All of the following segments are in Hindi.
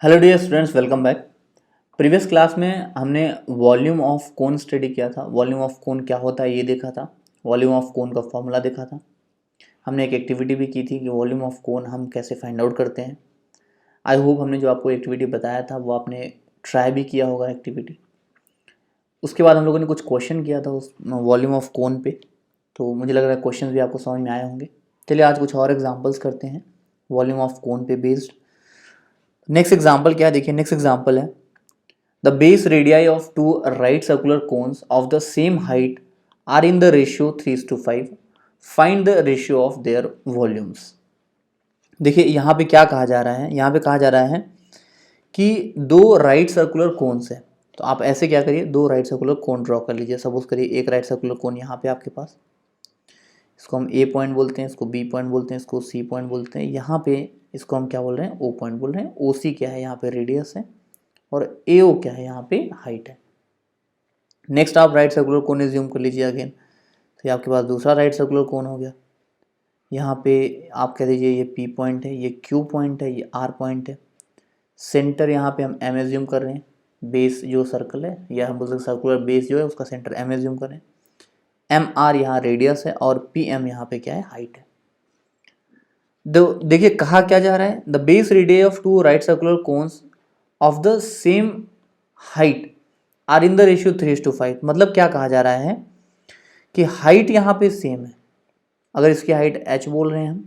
Hello dear students, welcome back. Previous class में हमने वॉल्यूम ऑफ कोन स्टडी किया था। वॉल्यूम ऑफ कोन क्या होता है ये देखा था। वॉल्यूम ऑफ कोन का फॉर्मूला देखा था। हमने एक एक्टिविटी भी की थी कि वॉल्यूम ऑफ कोन हम कैसे फाइंड आउट करते हैं। आई होप हमने जो आपको एक्टिविटी बताया था वो आपने ट्राई भी किया होगा एक्टिविटी। उसके बाद हम लोगों ने कुछ क्वेश्चन किया था उस वॉल्यूम ऑफ कोन पे, तो मुझे लग रहा है क्वेश्चन भी आपको समझ में आए होंगे। चलिए आज कुछ और एग्जाम्पल्स करते हैं वॉल्यूम ऑफ कोन पे बेस्ड। नेक्स्ट एग्जाम्पल क्या है, देखिए नेक्स्ट एग्जाम्पल है The base radii of two right circular cones of the same height are in the ratio 3:5. Find the ratio of their volumes. देखिए यहाँ पे क्या कहा जा रहा है, यहाँ पे कहा जा रहा है कि दो राइट सर्कुलर कोन्स है। तो आप ऐसे क्या करिए, दो राइट सर्कुलर कोन ड्रॉ कर लीजिए। सपोज करिए एक राइट सर्कुलर कोन यहाँ पे आपके पास, इसको हम ए पॉइंट बोलते हैं, इसको बी पॉइंट बोलते हैं, इसको सी पॉइंट बोलते हैं। यहाँ पे इसको हम क्या बोल रहे हैं, ओ पॉइंट बोल रहे हैं। ओ सी क्या है, यहाँ पे रेडियस है, और AO क्या है, यहाँ पे हाइट है। नेक्स्ट आप राइट सर्कुलर कोन एज्यूम कर लीजिए अगेन। तो ये आपके पास दूसरा राइट सर्कुलर कोन हो गया। यहाँ पे आप कह दीजिए ये P पॉइंट है, ये Q पॉइंट है, ये R पॉइंट है। सेंटर यहाँ पे हम M एज्यूम कर रहे हैं। बेस जो सर्कल है, या हम बोल सकते सर्कुलर बेस जो है उसका सेंटर M एज्यूम कर रहे हैं। MR यहाँ रेडियस है, और PM यहाँ पे क्या है, हाइट है। देखिए कहा क्या जा रहा है, the base radius of two right circular cones of the same height are in the ratio 3:5। मतलब क्या कहा जा रहा है कि हाइट यहाँ पे सेम है। अगर इसकी हाइट h बोल रहे हैं हम,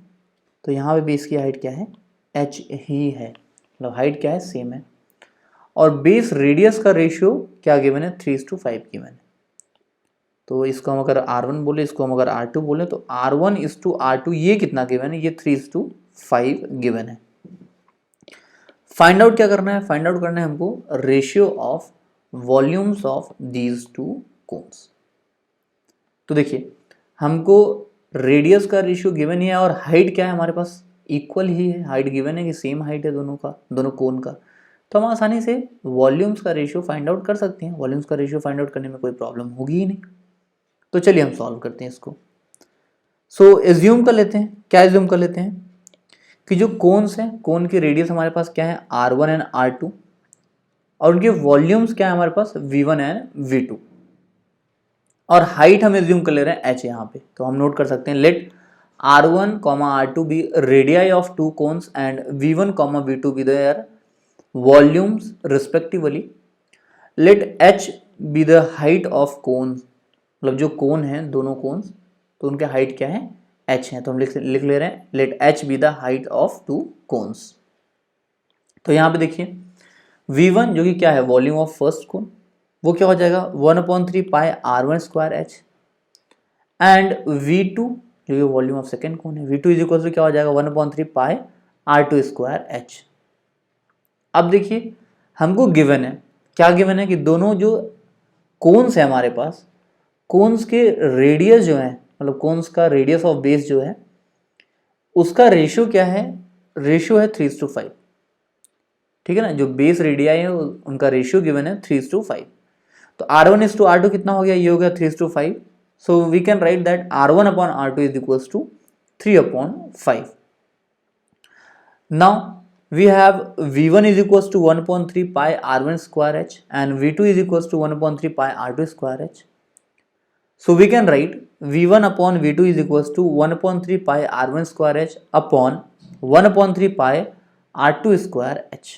तो यहाँ पे बेस की हाइट क्या है, h ही है। मतलब हाइट क्या है, सेम है। और बेस रेडियस का रेशियो क्या गिवन है, 3:5 गिवन है। तो इसको हम अगर R1 बोले, इसको हम अगर R2 बोले, तो R1:R2 ये कितना गिवन है, ये 3:5 गिवन है। फाइंड आउट क्या करना है, फाइंड आउट करना है हमको ratio of volumes of these two cones. तो देखिए हमको रेडियस का रेशियो गिवन ही है, और हाइट क्या है हमारे पास, इक्वल ही है। हाइट गिवन है कि सेम हाइट है दोनों का, दोनों कोन का। तो हम आसानी से वॉल्यूम्स का रेशियो फाइंड आउट कर सकते हैं। वॉल्यूम्स का रेशियो फाइंड आउट करने में कोई प्रॉब्लम होगी ही नहीं। तो चलिए हम सॉल्व करते हैं इसको। सो एज्यूम कर लेते हैं, क्या एज्यूम कर लेते हैं कि जो कोन्स हैं, कोन की रेडियस हमारे पास क्या है, R1 एंड R2, और उनके वॉल्यूम्स क्या है हमारे पास, V1 एंड V2, और हाइट हम एज्यूम कर ले रहे हैं h यहाँ पे। तो हम नोट कर सकते हैं, let R1, R2 be radii of two cones and V1, V2 be their volumes respectively. Let h be the height of cones, मतलब जो कोन है दोनों कोन्स, तो उनके हाइट क्या है, h है। तो हम लिख ले रहे हैं, let h be the height of two cones. तो यहाँ पे देखिए V1 जो कि क्या है, वॉल्यूम ऑफ फर्स्ट कोन, वो क्या हो जाएगा 1/3 पाई R1² h, एंड V2 जो कि वॉल्यूम ऑफ सेकेंड कोन है, V2 इज इक्वल टू क्या हो जाएगा 1/3 पाई R2² h। अब देखिए हमको गिवन है, क्या गिवन है कि दोनों जो कोन्स है हमारे पास, कोन्स के रेडियस जो है, मतलब कोन्स का रेडियस ऑफ बेस जो है, उसका रेशियो क्या है, रेशियो है 3:5। ठीक है ना, जो बेस रेडियाई है उनका रेशियो गिवन है 3:5। तो R1:R2 कितना हो गया, ये हो गया 3:5। So we can write that R1/R2 is equals to 3/5। Now we have V1 is equals to 1/3 pi R1² h and V2 is equals to 1/3 pi R2² h. So we can write V1/V2 is equals to 1/3 pi R1² h upon 1/3 pi R2² h.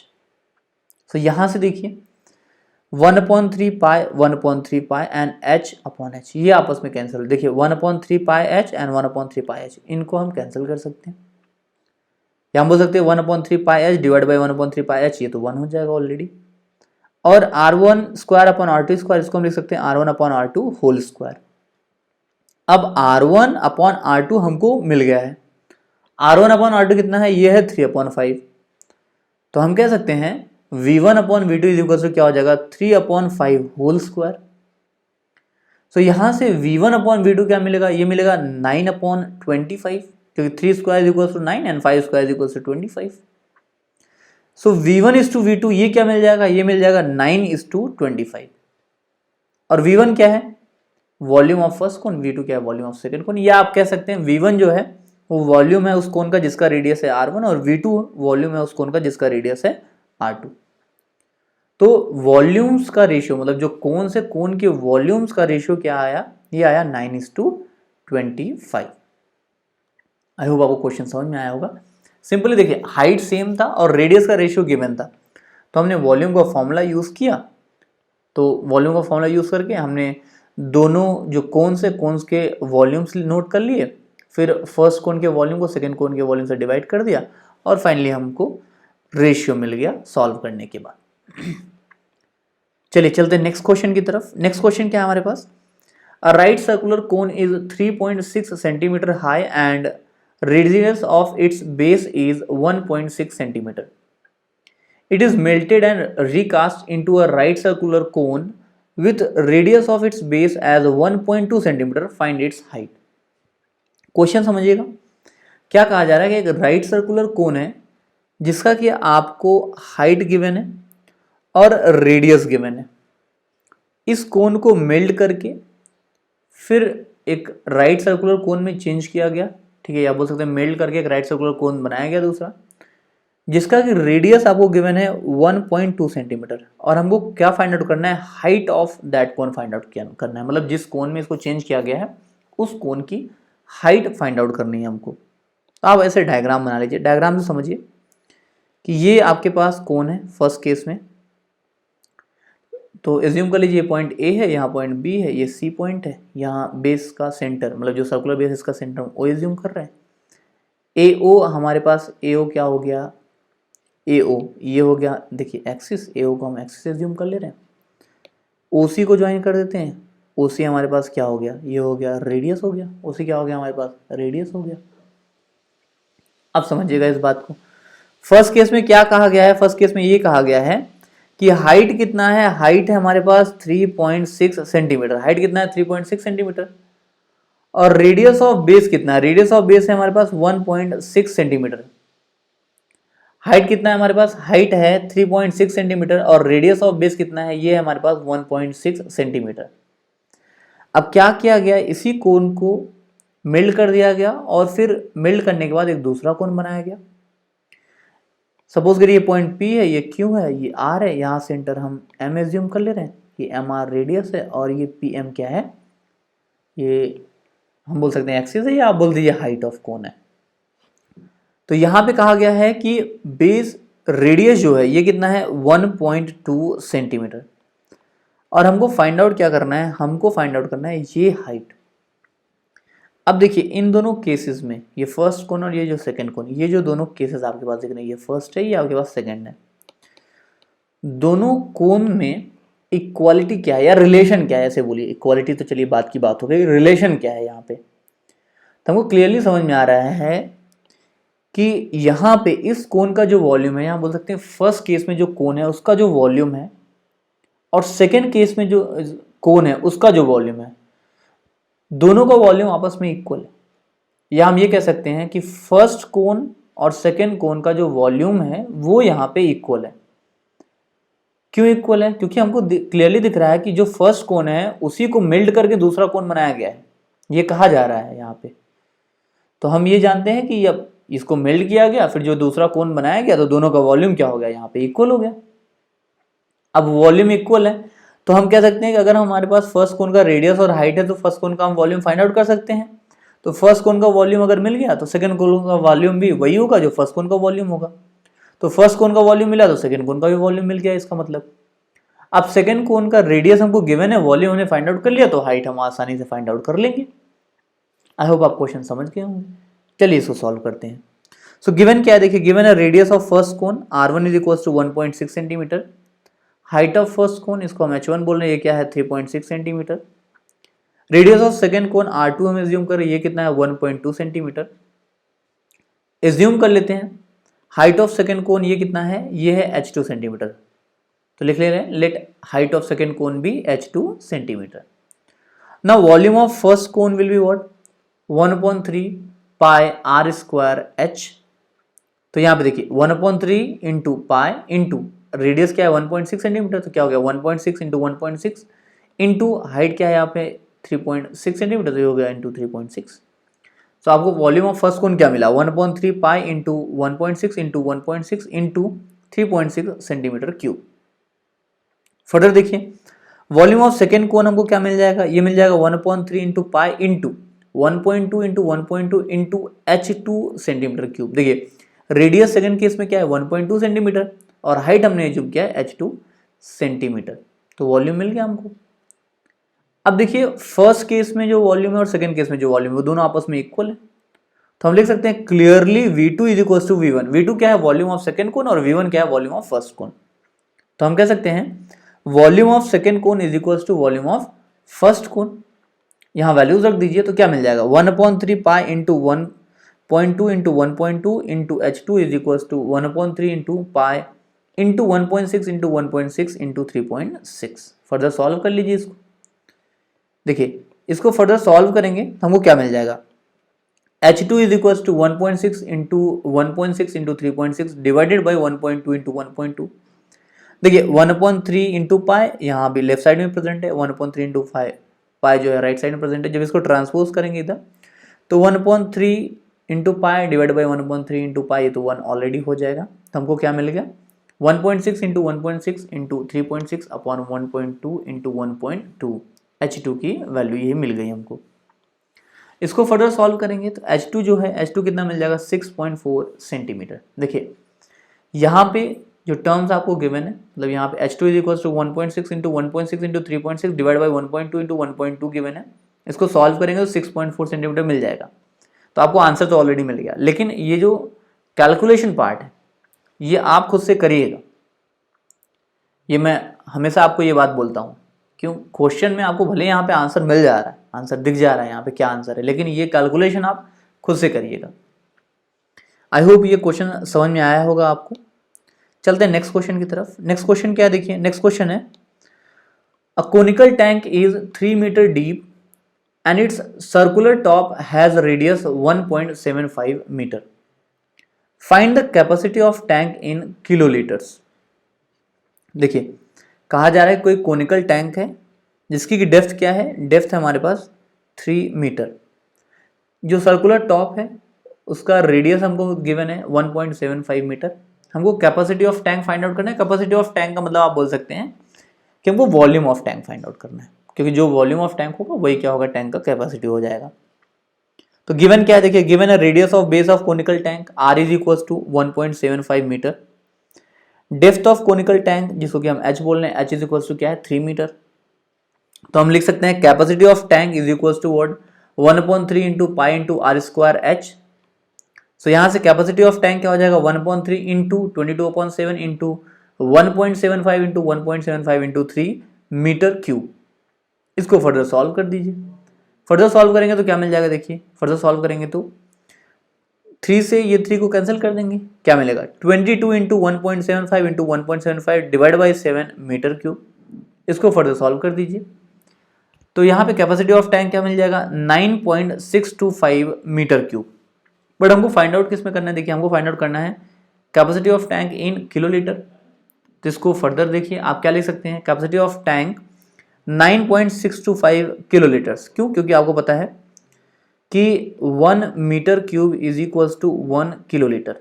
So यहाँ से देखिए 1/3 पाई 1/3 पाई एंड h/h, ये आपस में कैंसिल। देखिए 1/3 पाई h एंड 1/3 पाई h, इनको हम कैंसिल कर सकते हैं। या हम बोल सकते हैं 1/3 पाई h divide by 1/3 pi h, ये तो 1 हो जाएगा ऑलरेडी। और R1² इसको हम लिख सकते हैं R1/R2 होल स्क्वायर। अब R1/R2 हमको मिल गया है। R1/R2 कितना है, ये है 3/5। तो हम कह सकते हैं V1/V2 इज इक्वल टू क्या हो जाएगा 3/5 होल स्क्वायर। सो यहां से V1/V2 क्या मिलेगा, ये मिलेगा 9/25, क्योंकि 3² is equal to 9 and 5² is equal to 25। So V1:V2 ये क्या मिल जाएगा, ये मिल जाएगा 9:25। और V1 क्या है, volume of first cone, V2 क्या है, वॉल्यूम ऑफ सेकंड कोन। या आप कह सकते हैं V1 जो है वो वॉल्यूम है उस कोन का जिसका रेडियस है R1, और V2 वॉल्यूम है उस कोन का जिसका रेडियस है R2। तो वॉल्यूम्स का रेशियो मतलब जो कोन से कोन के वॉल्यूम्स का रेशियो क्या आया, ये आया 9:25। आई होप आपको क्वेश्चन समझ में आया होगा। सिंपली देखिए, हाइट सेम था और रेडियस का रेशियो गिवन था, तो हमने वॉल्यूम का फॉर्मूला यूज किया। तो वॉल्यूम का फॉर्मूला यूज करके हमने दोनों जो कोन्स है, कोन्स के वॉल्यूम्स नोट कर लिए, फिर फर्स्ट कोन के वॉल्यूम को सेकंड कोन के वॉल्यूम से डिवाइड कर दिया, और फाइनली हमको रेशियो मिल गया सॉल्व करने के बाद। चलिए चलते हैं नेक्स्ट क्वेश्चन की तरफ। नेक्स्ट क्वेश्चन क्या है हमारे पास, a right circular cone is 3.6 centimetre high and radius of its base is 1.6 centimeter. It is melted and recast into a right circular cone with radius of its base as 1.2 centimeter. Find its height. Question समझिएगा, क्या कहा जा रहा है कि एक राइट सर्कुलर कोन है जिसका कि आपको हाइट गिवन है और रेडियस गिवन है। इस कोन को मेल्ट करके फिर एक राइट सर्कुलर कोन में चेंज किया गया, ठीक है, या बोल सकते हैं मेल्ट करके एक राइट सर्कुलर कोन बनाया गया दूसरा, जिसका कि रेडियस आपको गिवन है 1.2 सेंटीमीटर, और हमको क्या फाइंड आउट करना है, height of that cone find out करना है। मतलब जिस कोन में इसको चेंज किया गया है उस कोन की हाइट फाइंड आउट करनी है हमको। तो आप ऐसे डायग्राम बना लीजिए। डायग्राम से समझिए कि ये आपके पास कोन है फर्स्ट केस में, तो एज्यूम कर लीजिए पॉइंट ए है, यहाँ पॉइंट बी है, ये सी पॉइंट है, यहाँ बेस का सेंटर मतलब जो सर्कुलर बेस इसका सेंटर ओ एज्यूम कर रहे हैं। ए ओ हमारे पास, ए ओ क्या हो गया, ए ओ ये हो गया, देखिए एक्सिस, ए ओ को हम एक्सिस एज्यूम कर ले रहे हैं। ओ सी को ज्वाइन कर देते हैं, ओ सी हमारे पास क्या हो गया, ये हो गया रेडियस हो गया, ओ सी क्या हो गया हमारे पास, रेडियस हो गया। अब समझिएगा इस बात को। फर्स्ट केस में क्या कहा गया है, फर्स्ट केस में ये कहा गया है कि हाइट कितना है, हाइट है हमारे पास 3.6 सेंटीमीटर, हाइट कितना है 3.6 सेंटीमीटर, और रेडियस ऑफ बेस कितना है, रेडियस ऑफ बेस है हमारे पास 1.6 सेंटीमीटर। हाइट कितना है हमारे पास, हाइट है 3.6 सेंटीमीटर और रेडियस ऑफ बेस कितना है, ये है हमारे पास 1.6 सेंटीमीटर। अब क्या किया गया, इसी कोन को मेल्ट कर दिया गया और फिर मेल्ट करने के बाद एक दूसरा कोन बनाया गया। सपोज करिए ये पॉइंट P है, ये Q है, ये R है, यहाँ सेंटर हम M एज्यूम कर ले रहे हैं, ये MR रेडियस है और ये PM क्या है, ये हम बोल सकते हैं एक्सिस है, या आप बोल दीजिए हाइट ऑफ कोन है। तो यहाँ पे कहा गया है कि बेस रेडियस जो है ये कितना है 1.2 सेंटीमीटर, और हमको फाइंड आउट क्या करना है, हमको फाइंड आउट करना है ये हाइट। अब देखिए इन दोनों केसेस में, ये फर्स्ट कोन और ये जो सेकंड कोन, ये जो दोनों केसेस आपके पास दिख रहे हैं, ये फर्स्ट है, ये आपके पास सेकंड है, दोनों कोन में इक्वालिटी क्या है या रिलेशन क्या है, ऐसे बोलिए। इक्वालिटी तो चलिए बात की बात हो गई, रिलेशन क्या है यहाँ पे, तो हमको क्लियरली समझ में आ रहा है कि यहाँ पे इस कोन का जो वॉल्यूम है, यहाँ बोल सकते हैं फर्स्ट केस में जो कोन है उसका जो वॉल्यूम है और सेकेंड केस में जो कोन है उसका जो वॉल्यूम है, दोनों का वॉल्यूम आपस में इक्वल है। या हम ये कह सकते हैं कि फर्स्ट कोन और सेकेंड कोन का जो वॉल्यूम है वो यहाँ पे इक्वल है। क्यों इक्वल है, क्योंकि हमको क्लियरली दिख रहा है कि जो फर्स्ट कोन है उसी को मेल्ट करके दूसरा कोन बनाया गया है, ये कहा जा रहा है यहाँ पे। तो हम ये जानते हैं कि अब इसको मेल्ट किया गया, फिर जो दूसरा कोन बनाया गया, तो दोनों का वॉल्यूम क्या हो गया, यहाँ पे इक्वल हो गया। अब वॉल्यूम इक्वल है तो हम कह सकते हैं कि अगर हमारे पास फर्स्ट कोन का रेडियस और हाइट है तो फर्स्ट कोन का हम वॉल्यूम फाइंड आउट कर सकते हैं। तो फर्स्ट कोन का वॉल्यूम अगर मिल गया तो सेकंड कोन का वॉल्यूम भी वही होगा जो फर्स्ट कोन का वॉल्यूम होगा। तो फर्स्ट कोन का वॉल्यूम मिला तो सेकंड कोन का भी वॉल्यूम मिल गया इसका मतलब। अब सेकंड कोन का रेडियस हमको गिवन है, वॉल्यूम हमने फाइंड आउट कर लिया, तो हाइट हम आसानी से फाइंड आउट कर लेंगे। आई होप आप क्वेश्चन समझ गए होंगे। चलिए इसको सॉल्व करते हैं। सो गिवन क्या है, देखिए गिवन है radius of first cone R1 is equal to 1.6 centimetre, height of first cone इसको हम H1 बोल रहे हैं, ये क्या है 3.6 centimetre, radius of second cone R2 हम एज्यूम कर रहे हैं, ये कितना है 1.2 सेंटीमीटर। एज्यूम कर लेते हैं हाइट ऑफ सेकंड कोन ये कितना है, ये है H2 सेंटीमीटर, तो लिख ले रहे हैं लेट हाइट ऑफ सेकंड कोन भी H2 centimetre. Now volume of first cone will be what 1/3 पाई R स्क्वायर H। तो यहाँ पे देखिए 1/3 इंटू पाई इंटू रेडियस क्या है 1.6 सेंटीमीटर, तो क्या हो गया 1.6 इंटू 1.6 इंटू हाइट क्या है यहाँ पे 3.6 सेंटीमीटर, तो ये हो गया इंटू 3.6। तो आपको वॉल्यूम ऑफ फर्स्ट कोन क्या मिला 1/3 pi into 1.6 into 1.6 into 3.6 centimetre cube. Further देखिए वॉल्यूम ऑफ सेकेंड कोन हमको क्या मिल जाएगा, ये मिल जाएगा 1/3 into pi into 1.2 into 1.2 into H2 centimetre cube. देखिए रेडियस सेकंड केस में क्या है 1.2 सेंटीमीटर और हाइट हमने जो किया है H2 सेंटीमीटर, तो वॉल्यूम मिल गया हमको। अब देखिए फर्स्ट केस में जो वॉल्यूम है और सेकंड केस में जो वॉल्यूम है वो दोनों आपस में इक्वल है, तो हम लिख सकते हैं clearly V2 is equal to V1। V2 क्या है वॉल्यूम ऑफ सेकंड कोन और V1 क्या है वॉल्यूम ऑफ फर्स्ट कोन। तो हम कह सकते हैं volume of second cone is equal to volume of first cone. यहाँ वैल्यूज रख दीजिए तो क्या मिल जाएगा 1/3 pi into 1.2 into 1.2 into H2 is equal to 1/3 into pi into 1.6 into 1.6 into 3.6। Further solve कर लीजिए इसको। देखिए इसको फर्दर सॉल्व करेंगे तो हमको क्या मिल जाएगा H2 is equal to 1.6 into 1.6 into 3.6 divided by 1.2 into 1.2। देखिए 1/3 इंटू पाई यहाँ भी लेफ्ट साइड में प्रेजेंट है, 1/3 इंटू पाई जो है राइट साइड में प्रेजेंट है। जब इसको ट्रांसपोज करेंगे इधर तो 1/3 into pi divide by 1/3 into पाई, तो 1 ऑलरेडी हो जाएगा। तो हमको क्या मिल गया 1.6 into 1.6 into 3.6 upon 1.2 into 1.2 H2 की वैल्यू ये मिल गई हमको। इसको फर्दर सॉल्व करेंगे तो H2 जो है H2 कितना मिल जाएगा 6.4 सेंटीमीटर। देखिए यहाँ पे जो टर्म्स आपको गिवन है, मतलब यहाँ पे H2 is equal to 1.6 into 1.6 into 3.6 divide by 1.2 into 1.2 given है। इसको सॉल्व करेंगे तो 6.4 सेंटीमीटर मिल जाएगा। तो आपको आंसर तो ऑलरेडी मिल गया, लेकिन ये जो कैलकुलेशन पार्ट है ये आप खुद से करिएगा। ये मैं हमेशा आपको ये बात बोलता हूँ, क्यों क्वेश्चन में आपको भले यहाँ पे आंसर मिल जा रहा है, आंसर दिख जा रहा है यहाँ पे क्या आंसर है, लेकिन ये कैलकुलेशन आप खुद से करिएगा। आई होप ये क्वेश्चन समझ में आया होगा आपको। चलते हैं नेक्स्ट क्वेश्चन की तरफ। नेक्स्ट क्वेश्चन क्या है देखिए, नेक्स्ट क्वेश्चन है a conical tank is 3 metre deep and its circular top has radius 1.75 metre. Find the capacity of tank in kilolitres. देखिए कहा जा रहा है कोई कोनिकल टैंक है जिसकी डेप्थ क्या है, डेप्थ है हमारे पास 3 मीटर। जो सर्कुलर टॉप है उसका रेडियस हमको गिवन है 1.75 मीटर। हमको capacity of tank find out करना है। कैपेसिटी ऑफ टैंक का मतलब आप बोल सकते हैं कि हमको volume of tank find out करना है, क्योंकि जो वॉल्यूम ऑफ टैंक होगा वही क्या होगा टैंक का कैपेसिटी हो जाएगा। तो गिवन क्या है देखिए, गिवन है radius of base of conical tank r is equal to 1.75 metre. Depth of conical tank जिसको कि हम h बोल रहे हैं, h इज इक्वल टू क्या है 3 मीटर। तो हम लिख सकते हैं capacity of tank is equal to what 1/3 into pi into r square h। So यहाँ से कैपेसिटी ऑफ टैंक क्या हो जाएगा 1/3 into 22/7 into 1.75 into 1.75 into 3 metre cube. इसको फर्दर सॉल्व कर दीजिए। फर्दर सॉल्व करेंगे तो क्या मिल जाएगा, देखिए फर्दर सॉल्व करेंगे तो 3 से ये 3 को कैंसिल कर देंगे, क्या मिलेगा 22 into 1.75 into 1.75 divide by 7 metre cube. इसको फर्दर सॉल्व कर दीजिए तो यहाँ पे कैपेसिटी ऑफ टैंक क्या मिल जाएगा 9.625 मीटर क्यूब। बट हमको फाइंड आउट किस में करना है, देखिए हमको फाइंड आउट करना है capacity of tank in kilolitre. तो इसको फर्दर देखिए आप क्या लिख सकते हैं, कैपेसिटी ऑफ टैंक 9.625 किलोलीटर्स। क्यों, क्योंकि आपको पता है कि 1 metre cube is equal to 1 kilolitre.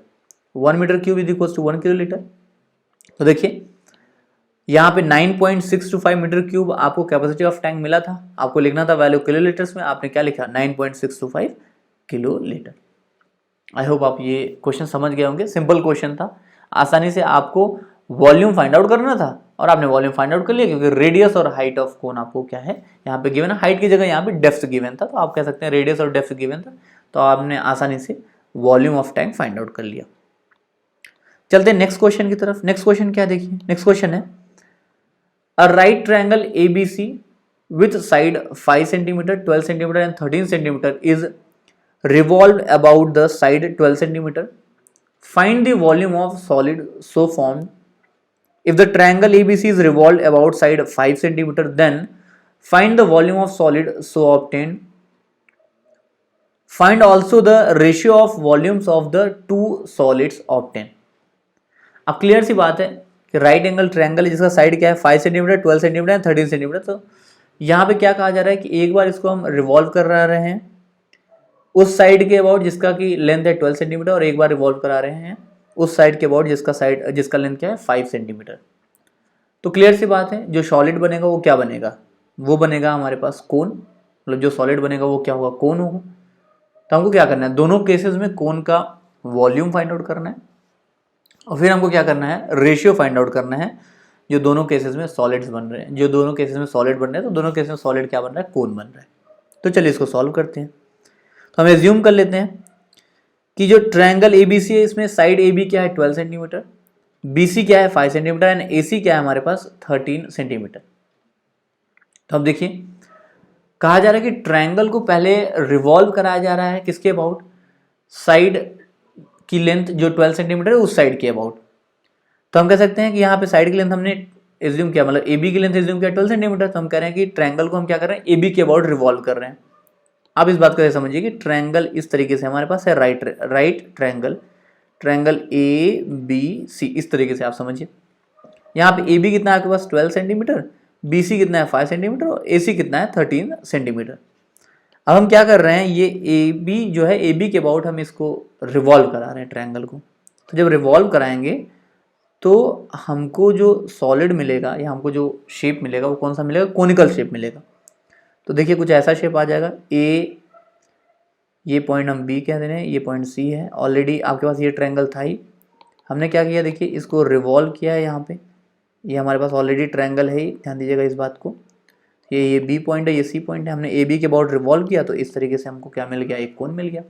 1 metre cube is equal to 1 kilolitre. तो देखिए यहाँ पे 9.625 मीटर क्यूब आपको कैपेसिटी ऑफ टैंक मिला था, आपको लिखना था वैल्यू किलोलीटर्स में, आपने क्या लिखा 9.625 किलोलीटर। आई होप आप ये क्वेश्चन समझ गए होंगे। सिंपल क्वेश्चन था, आसानी से आपको वॉल्यूम फाइंड आउट करना था और आपने वॉल्यूम फाइंड आउट कर लिया, क्योंकि रेडियस और हाइट ऑफ कोन आपको क्या है यहाँ पे गिवन है। हाइट की जगह यहाँ पे डेप्थ गिवन था, तो आप कह सकते हैं रेडियस और डेप्थ गिवन था, तो आपने आसानी से volume of tank find out कर लिया। चलते हैं नेक्स्ट क्वेश्चन की तरफ। नेक्स्ट क्वेश्चन क्या देखिए, नेक्स्ट क्वेश्चन है a right triangle ABC with side 5 centimetre 12 centimetre and 13 centimetre is revolved about the side 12 centimeter. Find the volume of solid so formed. If the triangle ABC is revolved about side 5 centimeter, then find the volume of solid so obtained. Find also the ratio of volumes of the two solids obtained. अब क्लियर सी बात है कि राइट एंगल ट्रायंगल है जिसका साइड क्या है 5 सेंटीमीटर 12 सेंटीमीटर 13 सेंटीमीटर। तो यहाँ पे क्या कहा जा रहा है कि एक बार इसको हम रिवॉल्व कर रहे हैं उस साइड के अबाउट जिसका कि लेंथ है 12 सेंटीमीटर, और एक बार रिवॉल्व करा रहे हैं उस साइड के अबाउट जिसका लेंथ क्या है 5 सेंटीमीटर। तो क्लियर सी बात है, जो सॉलिड बनेगा वो क्या बनेगा, वो बनेगा हमारे पास कोन, मतलब जो सॉलिड बनेगा वो क्या होगा, कोन होगा। तो हमको क्या करना है, दोनों केसेस में कोन का वॉल्यूम फाइंड आउट करना है और फिर हमको क्या करना है, रेशियो फाइंड आउट करना है जो दोनों केसेस में सॉलिड्स बन रहे हैं। जो दोनों केसेस में सॉलिड बन रहे हैं तो दोनों केसेस में सॉलिड क्या बन रहा है, कोन बन रहा है। तो चलिए इसको सॉल्व करते हैं। तो हम एज्यूम कर लेते हैं कि जो ट्रायंगल ABC है इसमें साइड AB क्या है 12 सेंटीमीटर, BC क्या है 5 सेंटीमीटर एंड AC क्या है हमारे पास 13 सेंटीमीटर। तो अब देखिए कहा जा रहा है कि ट्रायंगल को पहले रिवॉल्व कराया जा रहा है किसके अबाउट, साइड की लेंथ जो 12 सेंटीमीटर है उस साइड के अबाउट। तो हम कह सकते हैं कि यहाँ पे साइड की लेंथ हमने एज्यूम किया, मतलब AB की लेंथ एज्यूम किया 12 सेंटीमीटर। तो हम कह रहे हैं कि ट्रायंगल को हम क्या कर रहे हैं, AB के अबाउट रिवॉल्व कर रहे हैं। आप इस बात को समझिए कि ट्रायंगल इस तरीके से हमारे पास है, राइट ट्रायंगल ABC, इस तरीके से आप समझिए। यहाँ पे AB कितना है आपके पास 12 सेंटीमीटर, BC कितना है 5 सेंटीमीटर और AC कितना है 13 सेंटीमीटर। अब हम क्या कर रहे हैं, ये AB जो है AB के अबाउट हम इसको रिवॉल्व करा रहे हैं ट्रायंगल को। तो जब रिवॉल्व कराएंगे तो हमको जो सॉलिड मिलेगा या हमको जो शेप मिलेगा वो कौन सा मिलेगा, कोनिकल शेप मिलेगा। तो देखिए कुछ ऐसा शेप आ जाएगा, ये पॉइंट हम B कह दे रहे हैं, ये पॉइंट C है। ऑलरेडी आपके पास ये ट्रायंगल था ही, हमने क्या किया देखिए इसको रिवॉल्व किया है। यहाँ पे ये हमारे पास ऑलरेडी ट्रायंगल है ही, ध्यान दीजिएगा इस बात को। ये B पॉइंट है, ये C पॉइंट है, हमने AB के अबाउट रिवॉल्व किया तो इस तरीके से हमको क्या मिल गया, एक कोन मिल गया।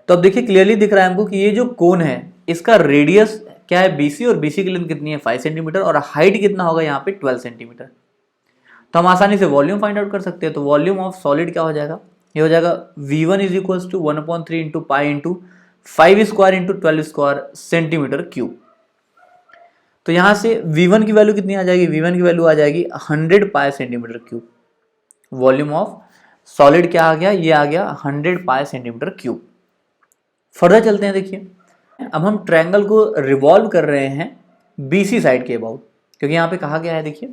तो अब देखिए क्लियरली दिख रहा है हमको कि ये जो कोन है इसका रेडियस क्या है BC और BC की लेंथ कितनी है 5 सेंटीमीटर और हाइट कितना होगा यहाँ पे 12 सेंटीमीटर। तो हम आसानी से वॉल्यूम फाइंड आउट कर सकते हैं। तो वॉल्यूम ऑफ सॉलिड क्या हो जाएगा, ये हो जाएगा V1 is equals to 1/3 into pi into 5 square into 12 square centimetre cube. तो यहाँ से V1 की वैल्यू कितनी आ जाएगी, V1 की वैल्यू आ जाएगी 100 पाई centimetre cube. Volume of solid क्या आ गया, ये आ गया 100 पाई सेंटीमीटर क्यूब। फर्दर चलते हैं, देखिए अब हम ट्रायंगल को रिवॉल्व कर रहे हैं BC साइड के अबाउट, क्योंकि यहाँ पे कहा गया है देखिए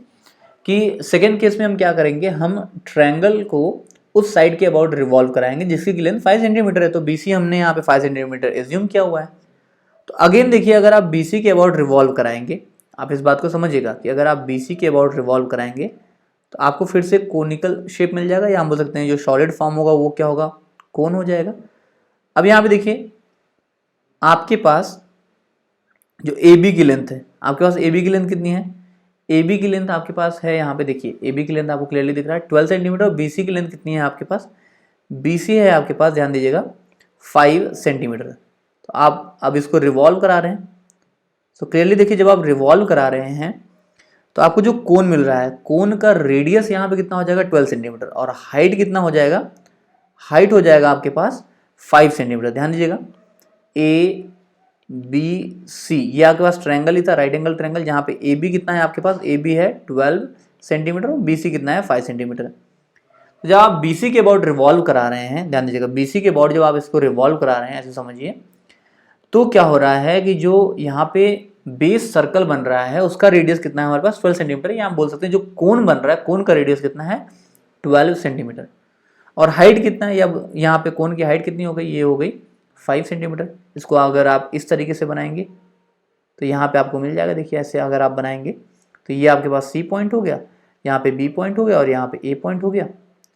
कि सेकेंड केस में हम क्या करेंगे, हम ट्रायंगल को उस साइड के अबाउट रिवॉल्व कराएंगे जिसकी लेंथ 5 सेंटीमीटर है। तो BC हमने यहाँ पे 5 सेंटीमीटर एज्यूम किया हुआ है। तो अगेन देखिए अगर आप BC के अबाउट रिवॉल्व कराएंगे, आप इस बात को समझिएगा कि अगर आप BC के अबाउट रिवॉल्व कराएंगे तो आपको फिर से कोनिकल शेप मिल जाएगा, या हम बोल सकते हैं जो सॉलिड फॉर्म होगा वो क्या होगा, कोन हो जाएगा। अब यहाँ पे देखिए आपके पास जो AB की लेंथ है, आपके पास AB की लेंथ कितनी है, AB की लेंथ आपके पास है यहाँ पे देखिए AB की लेंथ आपको क्लियरली दिख रहा है 12 सेंटीमीटर और BC की लेंथ कितनी है आपके पास, BC है आपके पास ध्यान दीजिएगा 5 सेंटीमीटर। तो आप अब इसको रिवॉल्व करा रहे हैं। तो क्लियरली देखिए जब आप रिवॉल्व करा रहे हैं तो आपको जो कोन मिल रहा है, कोन का रेडियस यहाँ पे कितना हो जाएगा 12 सेंटीमीटर और हाइट कितना हो जाएगा, हाइट हो जाएगा आपके पास 5 सेंटीमीटर। ध्यान दीजिएगा ABC ये आपके पास ट्रायंगल ही था, राइट एंगल ट्रायंगल, जहाँ पे AB कितना है आपके पास, AB है 12 सेंटीमीटर और BC कितना है 5 सेंटीमीटर। तो जब आप BC के अबाउट रिवॉल्व करा रहे हैं, ध्यान दीजिएगा BC के अबाउट जब आप इसको रिवॉल्व करा रहे हैं ऐसे समझिए, तो क्या हो रहा है कि जो यहाँ पे बेस सर्कल बन रहा है उसका रेडियस कितना है हमारे पास 12 सेंटीमीटर, या हम बोल सकते हैं जो कोन बन रहा है कोन का रेडियस कितना है 12 सेंटीमीटर और हाइट कितना है, अब यहाँ पे कोन की हाइट कितनी हो गई, ये हो गई 5 सेंटीमीटर। इसको अगर आप इस तरीके से बनाएंगे तो यहाँ पे आपको मिल जाएगा, देखिए ऐसे अगर आप बनाएंगे तो ये आपके पास C पॉइंट हो गया, यहाँ पे B पॉइंट हो गया और यहाँ पे A पॉइंट हो गया।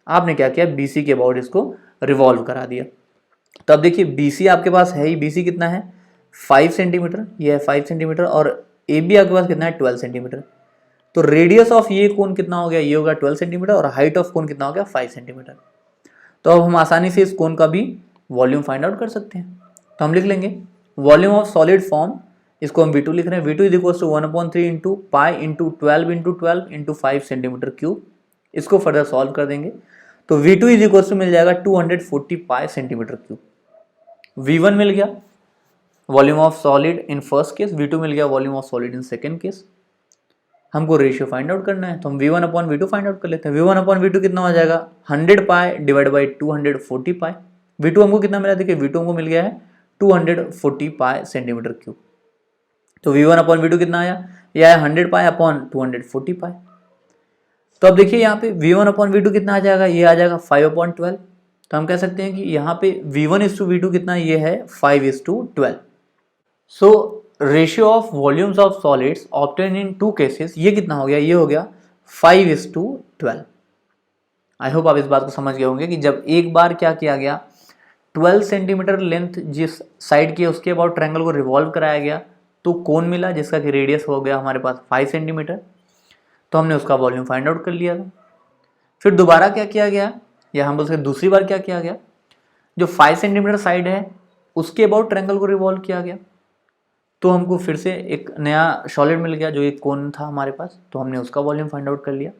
आपने क्या किया, BC के अबाउट इसको रिवॉल्व करा दिया। तो अब देखिए BC आपके पास है ही, BC कितना है 5 सेंटीमीटर, ये है 5 सेंटीमीटर और AB आपके पास कितना है 12 सेंटीमीटर। तो रेडियस ऑफ ये कोन कितना हो गया, ये होगा 12 सेंटीमीटर और हाइट ऑफ कोन कितना हो गया 5 सेंटीमीटर। तो अब हम आसानी से इस कोन का भी वॉल्यूम फाइंड आउट कर सकते हैं। तो हम लिख लेंगे वॉल्यूम ऑफ सॉलिड फॉर्म, इसको हम V2 लिख रहे हैं, V2 is equal to 1/3 into pi into 12 into 12 into 5 centimetre cube. इसको फर्दर सॉल्व कर देंगे तो V2 इज इक्वल टू मिल जाएगा 240 पाई सेंटीमीटर क्यूब। V1 मिल गया volume of solid in first case, V2 मिल गया volume of solid in second case. हमको रेशियो फाइंड आउट करना है तो हम V1/V2 फाइंड आउट कर लेते हैं। V1/V2 कितना हो जाएगा 100 pi divide by 240 pi. V2 हमको कितना मिला, देखिए V2 हमको मिल गया है 240 पाई सेंटीमीटर क्यूब। तो V1/V2 कितना आया, ये आया 100 पाई अपॉन 240 पाई। तो अब देखिए यहाँ पे V1/V2 कितना आ जाएगा, ये आ जाएगा 5/12। तो हम कह सकते हैं कि यहाँ पे V1:V2 कितना ये है 5:12। So ratio of volumes of solids obtained in two cases, ये कितना हो गया, ये हो गया 5:12। आई होप आप इस बात को समझ गए होंगे कि जब एक बार क्या किया गया, 12 सेंटीमीटर लेंथ जिस साइड की है उसके अबाउट ट्रायंगल को रिवॉल्व कराया गया, तो कोन मिला जिसका कि रेडियस हो गया हमारे पास 5 सेंटीमीटर, तो हमने उसका वॉल्यूम फाइंड आउट कर लिया था। फिर दोबारा क्या किया गया, या हम बोल सकते दूसरी बार क्या किया गया, जो 5 सेंटीमीटर साइड है उसके अबाउट ट्रायंगल को रिवॉल्व किया गया, तो हमको फिर से एक नया सॉलिड मिल गया जो एक कोन था हमारे पास, तो हमने उसका वॉल्यूम फाइंड आउट कर लिया।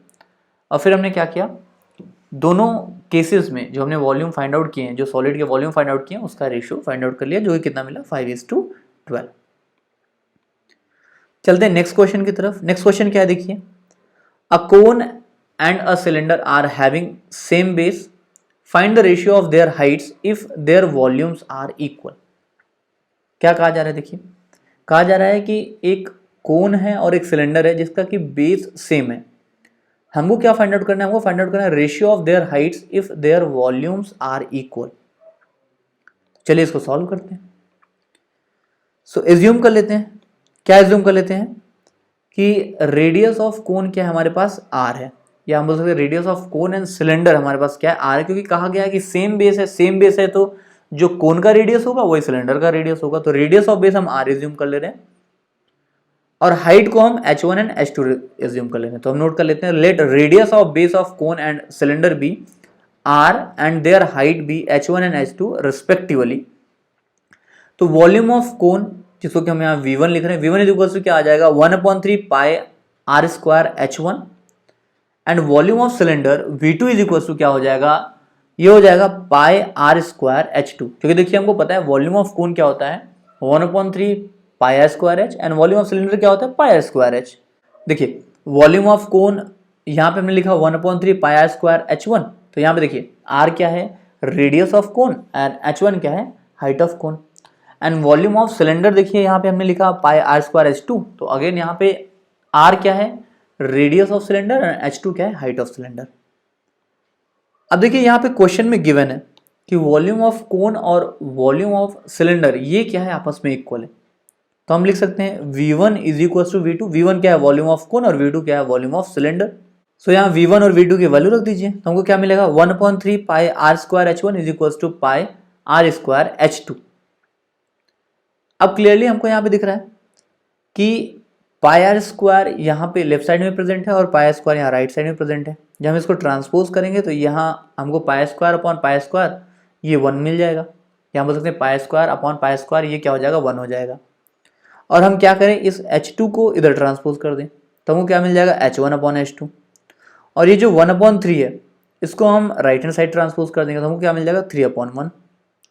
और फिर हमने क्या किया, दोनों केसेस में जो हमने वॉल्यूम फाइंड आउट किए हैं, जो सॉलिड के वॉल्यूम फाइंड आउट किए हैं उसका रेशियो फाइंड आउट कर लिया, जो कि कितना मिला 5:12। चलते हैं नेक्स्ट क्वेश्चन की तरफ। नेक्स्ट क्वेश्चन क्या है देखिए, a cone and a cylinder are having same base, find the ratio of their heights if their volumes are equal. क्या कहा जा रहा है देखिए, कहा जा रहा है कि एक कोन है और एक सिलेंडर है जिसका कि बेस सेम है, हमको क्या फाइंड आउट करना है, हमको फाइंड आउट करना है ratio of their heights if their volumes are equal. चलिए इसको सॉल्व करते हैं। सो एज्यूम कर लेते हैं, क्या एज्यूम कर लेते हैं कि रेडियस ऑफ कोन क्या है हमारे पास आर है, या हम बोल सकते हैं radius of cone and cylinder हमारे पास क्या है आर है, क्योंकि कहा गया है कि सेम बेस है, सेम बेस है तो जो कोन का रेडियस होगा वही सिलेंडर का रेडियस होगा, तो रेडियस ऑफ बेस हम आर एज्यूम कर ले रहे हैं और हाइट को हम h1 एंड h2 एज्यूम कर ले रहे हैं। तो हम नोट कर लेते हैं, let radius of base of cone and cylinder be r and their height be h1 and h2 respectively. तो वॉल्यूम ऑफ कोन जिसको कि हम यहाँ v1 लिख रहे हैं, v1 इक्वल टू क्या आ जाएगा 1/3 पाई r स्क्वायर h1, and volume of cylinder v2 is equal to क्या हो जाएगा, ये हो जाएगा पाई r स्क्वायर h2, क्योंकि देखिए हमको पता है वॉल्यूम ऑफ कोन क्या होता है 1/3 पाई r square h, and volume of cylinder क्या होता है पाई r स्क्वायर h। देखिए वॉल्यूम ऑफ कोन यहाँ पे हमने लिखा 1/3 पाई r स्क्वायर h1, तो यहाँ पे देखिए r क्या है radius of cone and h1 क्या है height of cone, and volume of cylinder देखिए यहाँ पे हमने लिखा पाई r स्क्वायर h2, तो अगेन यहाँ पे r क्या है radius of cylinder and h2 क्या है हाइट ऑफ सिलेंडर। अब देखिए यहाँ पे क्वेश्चन में गिवन है कि वॉल्यूम ऑफ कोन और वॉल्यूम ऑफ सिलेंडर ये क्या है आपस में इक्वल है, तो हम लिख सकते हैं v1 is equal to v2, v1 क्या है वॉल्यूम ऑफ कोन और v2 क्या है वॉल्यूम ऑफ सिलेंडर। सो यहाँ v1 और v2 की वैल्यू रख दीजिए, तो हमको क्या मिलेगा 1/3 पाई r स्क्वायर h1 is equal to pi r square h2। अब क्लियरली हमको यहाँ पे दिख रहा है कि पाई आर स्क्वायर यहाँ पे लेफ्ट साइड में प्रेजेंट है और पाई स्क्वायर यहाँ राइट साइड में प्रेजेंट है। जब हम इसको ट्रांसपोज करेंगे तो यहाँ हमको pi square upon pi square ये 1 मिल जाएगा, या हम बोल सकते हैं pi square upon pi square ये क्या हो जाएगा 1 हो जाएगा। और हम क्या करें इस h2 को इधर ट्रांसपोज कर दें तो हमको क्या मिल जाएगा h1 अपॉन h2, और ये जो 1/3 है इसको हम राइट हैंड साइड ट्रांसपोज कर देंगे तो हमको क्या मिल जाएगा 3/1।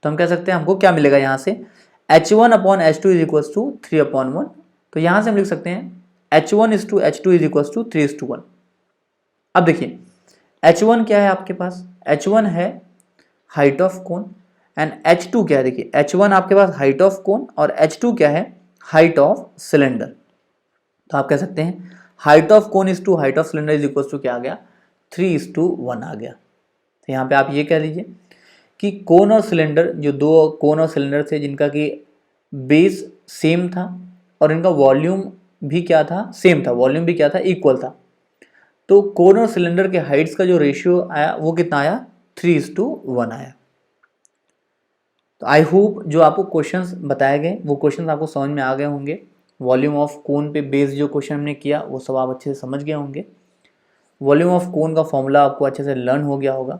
तो हम कह सकते हैं हमको क्या मिलेगा यहाँ से h1 upon h2 is equal to 3/1, तो यहाँ से हम लिख सकते हैं h1 is to h2 is equal to 3:1। अब देखिए h1 क्या है आपके पास, h1 है height of cone and h2 क्या है, देखिए h1 आपके पास हाइट ऑफ कोन और h2 क्या है हाइट ऑफ सिलेंडर। तो आप कह सकते हैं height of cone is to height of cylinder is equal to क्या आ गया 3:1 आ गया। तो यहाँ पे आप ये कह लीजिए कि कोन और सिलेंडर, जो दो कोन और सिलेंडर थे जिनका कि बेस सेम था और इनका वॉल्यूम भी क्या था सेम था, वॉल्यूम भी क्या था इक्वल था, तो कोन और सिलेंडर के हाइट्स का जो रेशियो आया वो कितना आया 3:1 आया। तो आई होप जो आपको क्वेश्चंस बताए गए वो क्वेश्चंस आपको समझ में आ गए होंगे। वॉल्यूम ऑफ कोन पे बेस्ड जो क्वेश्चन हमने किया वो सब आप अच्छे से समझ गए होंगे। वॉल्यूम ऑफ कोन का फॉर्मूला आपको अच्छे से लर्न हो गया होगा।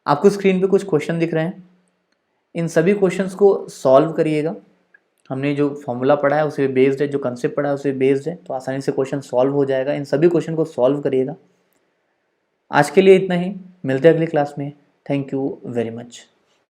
आपको स्क्रीन पे कुछ क्वेश्चन दिख रहे हैं, इन सभी क्वेश्चंस को सॉल्व करिएगा। हमने जो फॉर्मूला पढ़ा है उसे बेस्ड है, जो कंसेप्ट पढ़ा है उसे बेस्ड है, तो आसानी से क्वेश्चन सॉल्व हो जाएगा। इन सभी क्वेश्चन को सॉल्व करिएगा। आज के लिए इतना ही, मिलते हैं अगली क्लास में। Thank you very much.